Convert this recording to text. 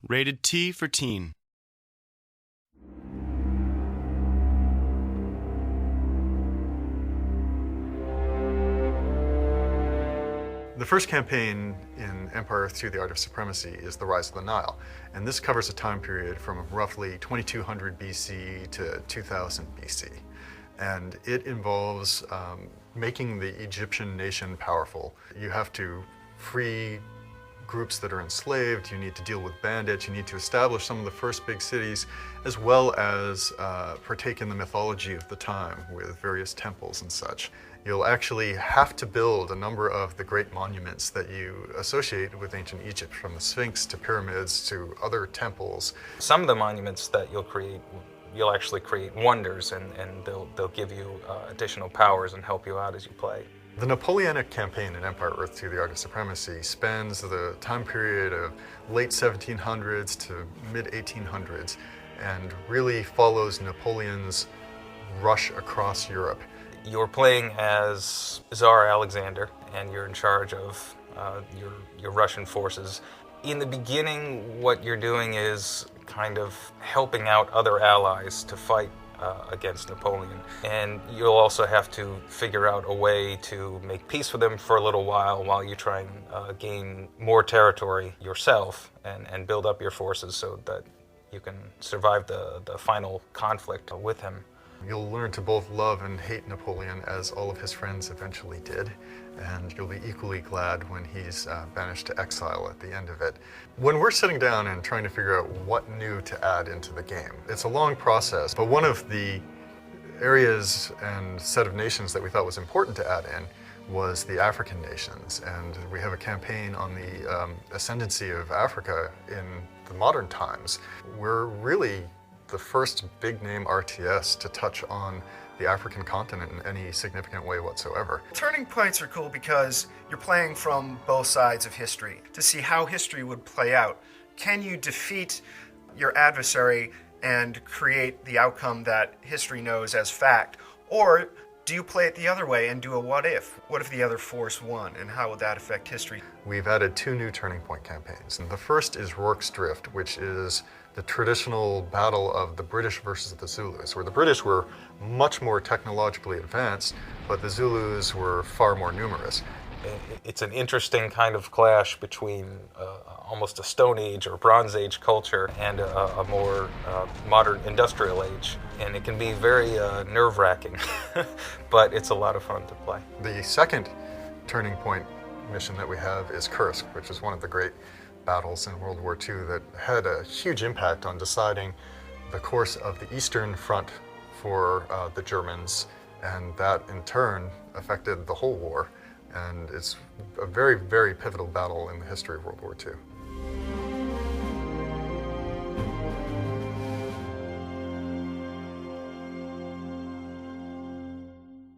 Rated T for Teen. The first campaign in Empire Earth 2: The Art of Supremacy is the Rise of the Nile, and this covers a time period from roughly 2200 BC to 2000 BC. And it involves making the Egyptian nation powerful. You have to free groups that are enslaved, you need to deal with bandits, you need to establish some of the first big cities, as well as partake in the mythology of the time with various temples and such. You'll actually have to build a number of the great monuments that you associate with ancient Egypt, from the Sphinx to pyramids to other temples. Some of the monuments that you'll create, you'll actually create wonders, and they'll give you additional powers and help you out as you play. The Napoleonic campaign in Empire Earth 2: The Art of Supremacy spans the time period of late 1700s to mid 1800s and really follows Napoleon's rush across Europe. You're playing as Tsar Alexander, and you're in charge of your Russian forces. In the beginning, what you're doing is kind of helping out other allies to fight against Napoleon. And you'll also have to figure out a way to make peace with them for a little while you try and gain more territory yourself and build up your forces so that you can survive the final conflict with him. You'll learn to both love and hate Napoleon, as all of his friends eventually did, and you'll be equally glad when he's banished to exile at the end of it. When we're sitting down and trying to figure out what new to add into the game, it's a long process, but one of the areas and set of nations that we thought was important to add in was the African nations, and we have a campaign on the ascendancy of Africa in the modern times. We're really the first big-name RTS to touch on the African continent in any significant way whatsoever. Turning points are cool because you're playing from both sides of history to see how history would play out. Can you defeat your adversary and create the outcome that history knows as fact? Or do you play it the other way and do a what if? What if the other force won, and how would that affect history? We've added 2 new turning point campaigns, and the first is Rorke's Drift, which is the traditional battle of the British versus the Zulus, where the British were much more technologically advanced, but the Zulus were far more numerous. It's an interesting kind of clash between almost a Stone Age or Bronze Age culture and a more modern industrial age. And it can be very nerve-wracking, but it's a lot of fun to play. The second turning point mission that we have is Kursk, which is one of the great battles in World War II that had a huge impact on deciding the course of the Eastern Front for the Germans, and that in turn affected the whole war. And it's a very, very pivotal battle in the history of World War II.